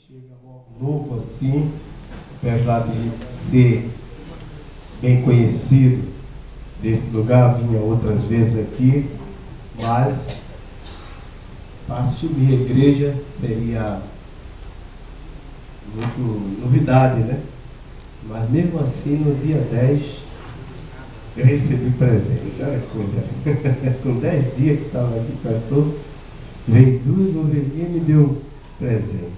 chega logo novo assim, apesar de ser bem conhecido desse lugar, vinha outras vezes aqui, mas para assumir a igreja seria muito novidade, né? Mas mesmo assim, no dia 10, eu recebi presente. Olha que coisa. Com 10 dias que estava aqui, pastor, veio 2 ovelhinhas e me deu um presente.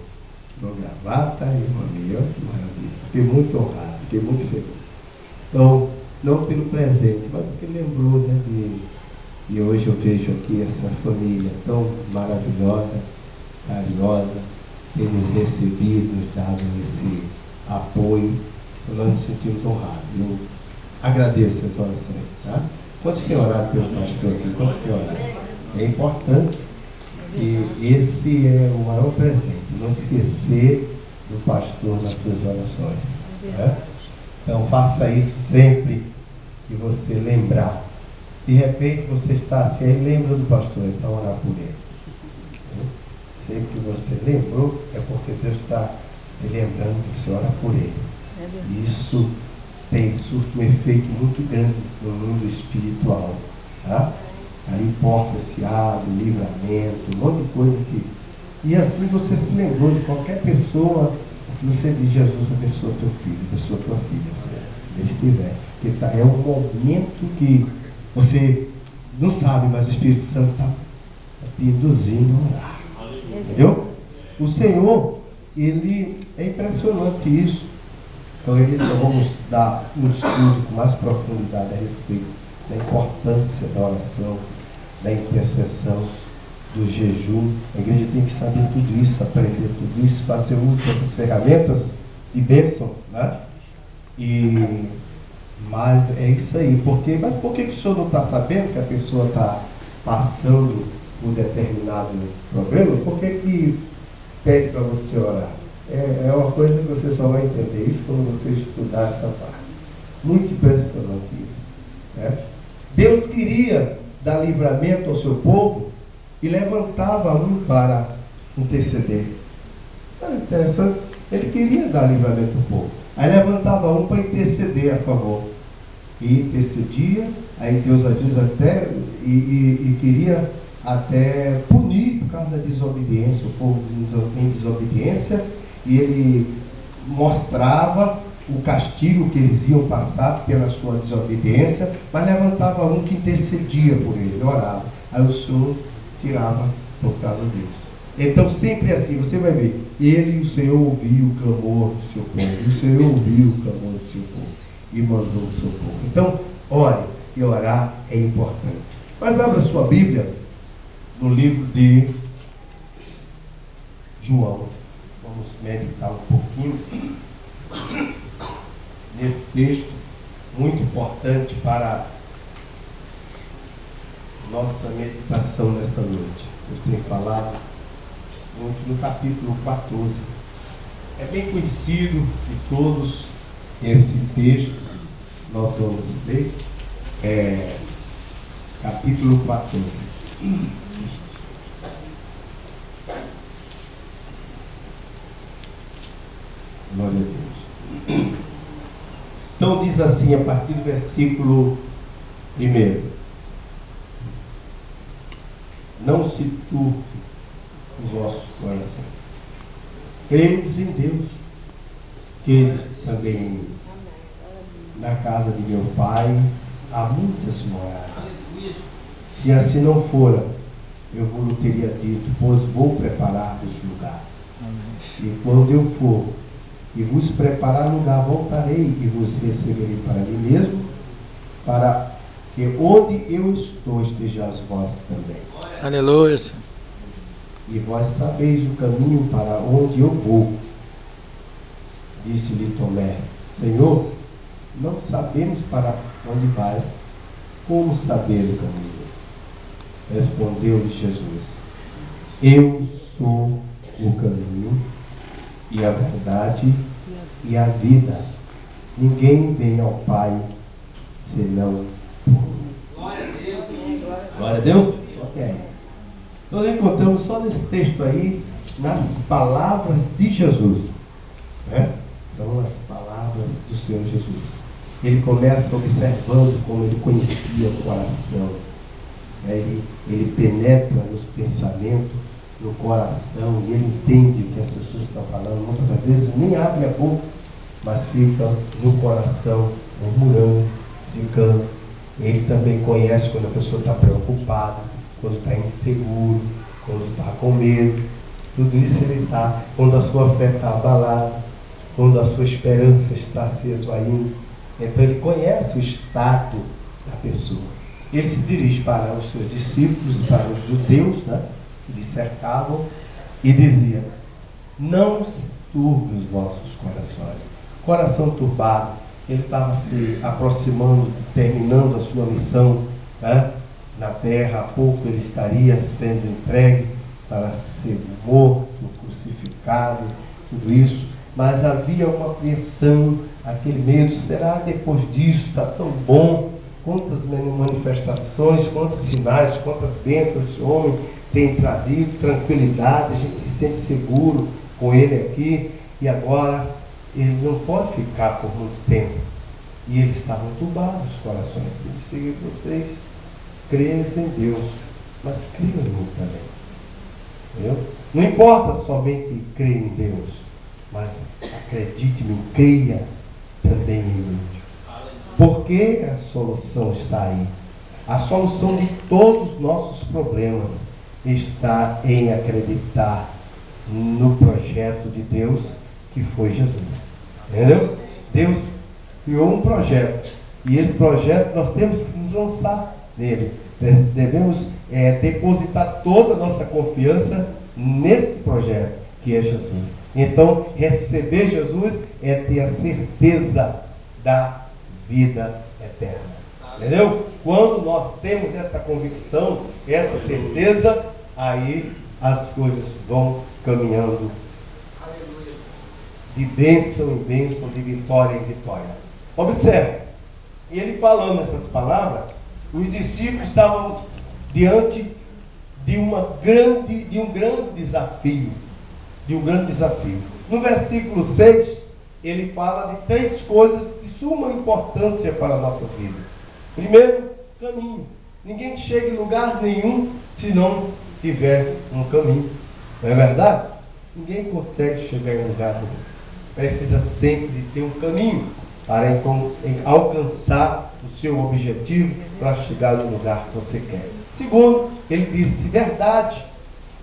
Uma gravata e uma meia. Olha que maravilha. Fiquei muito honrado, fiquei muito feliz. Então, não pelo presente, mas porque lembrou, né, e hoje eu vejo aqui essa família tão maravilhosa, carinhosa, ter nos recebido, nos dado esse apoio. Nós nos sentimos honrados. Eu agradeço as orações. Tá? Quantos têm orado pelo pastor aqui? Quantos têm orado? É importante que esse é o maior presente, não esquecer do pastor nas suas orações. Né? Então faça isso sempre que você lembrar. De repente você está assim, aí lembra do pastor, então orar por ele. Sempre que você lembrou, é porque Deus está lembrando que você ora por ele. E isso surte um efeito muito grande no mundo espiritual. Tá? Aí porta-se abre, livramento, um monte de coisa aqui. E assim você se lembrou de qualquer pessoa, se você diz, Jesus, abençoa teu filho, abençoa tua filha, se ele estiver. Porque é um momento que você não sabe, mas o Espírito Santo está te induzindo a orar. Entendeu? O Senhor, ele é impressionante isso. Então, vamos dar um estudo com mais profundidade a respeito da importância da oração, da intercessão, do jejum. A igreja tem que saber tudo isso, aprender tudo isso, fazer uso dessas ferramentas de bênção, né? Mas é isso aí. Mas por que o senhor não está sabendo que a pessoa está passando por determinado problema? Por que pede para você orar? É uma coisa que você só vai entender isso quando você estudar essa parte. Muito impressionante isso. Né? Deus queria dar livramento ao seu povo e levantava um para interceder. Era interessante. Ele queria dar livramento ao povo. Aí levantava um para interceder a favor. E intercedia, aí Deus avisa até, e queria até punir por causa da desobediência, o povo em desobediência, e ele mostrava o castigo que eles iam passar pela sua desobediência, mas levantava um que intercedia por ele, orava. Aí o Senhor tirava por causa disso. Então sempre assim, você vai ver, ele e o Senhor ouviu o clamor do seu povo, e o Senhor ouviu o clamor do seu povo, e mandou o seu povo. Então, ore, e orar é importante. Mas abra sua Bíblia no livro de João. Vamos meditar um pouquinho nesse texto muito importante para nossa meditação nesta noite. Eu tenho falado muito no capítulo 14. É bem conhecido de todos esse texto. Nós vamos ler capítulo 14. Glória a Deus. Então diz assim, a partir do versículo 1: não se turbe os vossos corações. Credes em Deus, que também na casa de meu Pai há muitas moradas. Se assim não fora, eu vos teria dito, pois vou preparar-vos lugar. E quando eu for e vos preparar lugar, voltarei e vos receberei para mim mesmo, para que onde eu estou estejais vós também. Aleluia. E vós sabeis o caminho para onde eu vou. Disse-lhe Tomé: Senhor, não sabemos para onde vais, como saber o caminho? Respondeu-lhe Jesus: eu sou o caminho e a verdade e a vida. Ninguém vem ao Pai senão por mim. Glória a Deus. Glória a Deus. Ok. Nós encontramos só nesse texto aí nas palavras de Jesus, né? São as palavras do Senhor Jesus. Ele começa observando como ele conhecia o coração, né? Ele penetra nos pensamentos, no coração, e ele entende o que as pessoas estão falando. Muitas vezes nem abre a boca, mas fica no coração murmurando, ficando. Ele também conhece quando a pessoa está preocupada, quando está inseguro, quando está com medo. Tudo isso ele está, quando a sua fé está abalada, quando a sua esperança está se esvaindo. Então ele conhece o estado da pessoa. Ele se dirige para os seus discípulos, para os judeus, né, que lhe cercavam, e dizia: não se turbe os vossos corações. Coração turbado. Ele estava se aproximando, terminando a sua missão, né? Na terra. Há pouco ele estaria sendo entregue para ser morto, crucificado, tudo isso. Mas havia uma apreensão, aquele medo: será depois disso? Está tão bom. Quantas manifestações, quantos sinais, quantas bênçãos esse homem tem trazido, tranquilidade, a gente se sente seguro com ele aqui, e agora ele não pode ficar por muito tempo. E eles estavam turbados os corações. Ele disse: vocês creem em Deus, mas creiam em mim também. Entendeu? Não importa somente crer em Deus, mas acredite-me, creia também em mim. Porque a solução está aí. A solução de todos os nossos problemas está em acreditar no projeto de Deus, que foi Jesus. Entendeu? Deus criou um projeto, e esse projeto nós temos que nos lançar nele. Devemos depositar toda a nossa confiança nesse projeto, que é Jesus. Então, receber Jesus é ter a certeza da vida eterna. Entendeu? Quando nós temos essa convicção, essa certeza, aí as coisas vão caminhando de bênção em bênção, de vitória em vitória. Observe, e ele falando essas palavras, os discípulos estavam diante de um grande desafio. No versículo 6, ele fala de 3 coisas de suma importância para as nossas vidas. Primeiro, caminho. Ninguém chega em lugar nenhum se não tiver um caminho. Não é verdade? Ninguém consegue chegar em lugar nenhum. Precisa sempre de ter um caminho para alcançar o seu objetivo, para chegar no lugar que você quer. Segundo, ele disse verdade.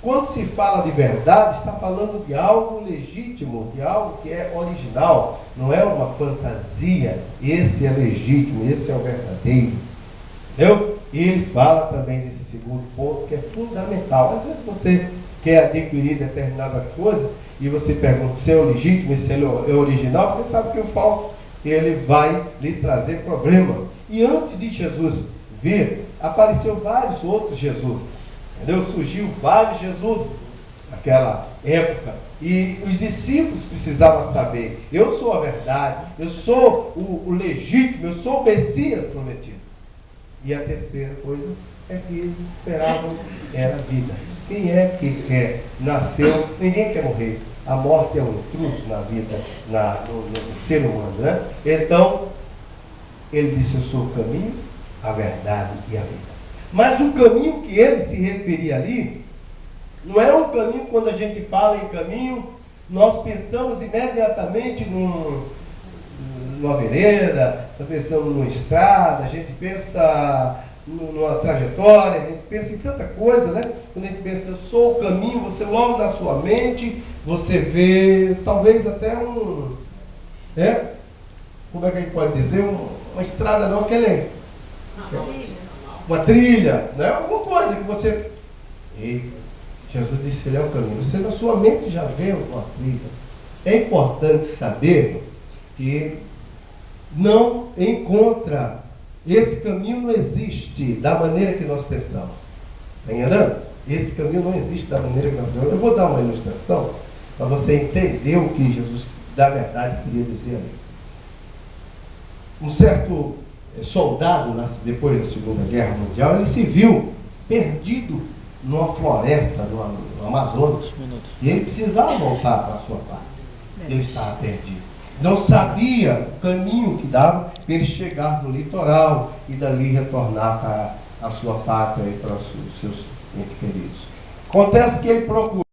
Quando se fala de verdade, está falando de algo legítimo, de algo que é original, não é uma fantasia. Esse é legítimo, esse é o verdadeiro. Entendeu? E ele fala também desse segundo ponto, que é fundamental. Às vezes você quer adquirir determinada coisa e você pergunta se é legítimo, se é original, porque sabe que o falso, ele vai lhe trazer problema. E antes de Jesus vir, apareceu vários outros Jesus. Entendeu? Surgiu vários Jesus naquela época. E os discípulos precisavam saber: eu sou a verdade, eu sou o legítimo, eu sou o Messias prometido. E a terceira coisa é que eles esperavam era a vida. Quem é que quer? Nasceu, ninguém quer morrer. A morte é um intruso na vida, no ser humano, né? Então, ele disse: eu sou o caminho, a verdade e a vida. Mas o caminho que ele se referia ali, não é um caminho. Quando a gente fala em caminho, nós pensamos imediatamente numa vereda, nós pensamos numa estrada, a gente pensa numa trajetória, a gente pensa em tanta coisa, né? Quando a gente pensa, eu sou o caminho, você logo na sua mente, você vê talvez até como é que a gente pode dizer? Uma estrada não, uma trilha, né? Alguma coisa que você... E Jesus disse: ele é o caminho. Você na sua mente já vê uma trilha. É importante saber que não encontra, esse caminho não existe da maneira que nós pensamos. Está entendendo? Esse caminho não existe da maneira que nós pensamos. Eu vou dar uma ilustração para você entender o que Jesus, da verdade, queria dizer ali. Um certo soldado, depois da Segunda Guerra Mundial, ele se viu perdido numa floresta, no Amazonas, e ele precisava voltar para a sua pátria. Ele estava perdido. Não sabia o caminho que dava para ele chegar no litoral e dali retornar para a sua pátria e para os seus entes queridos. Acontece que ele procurou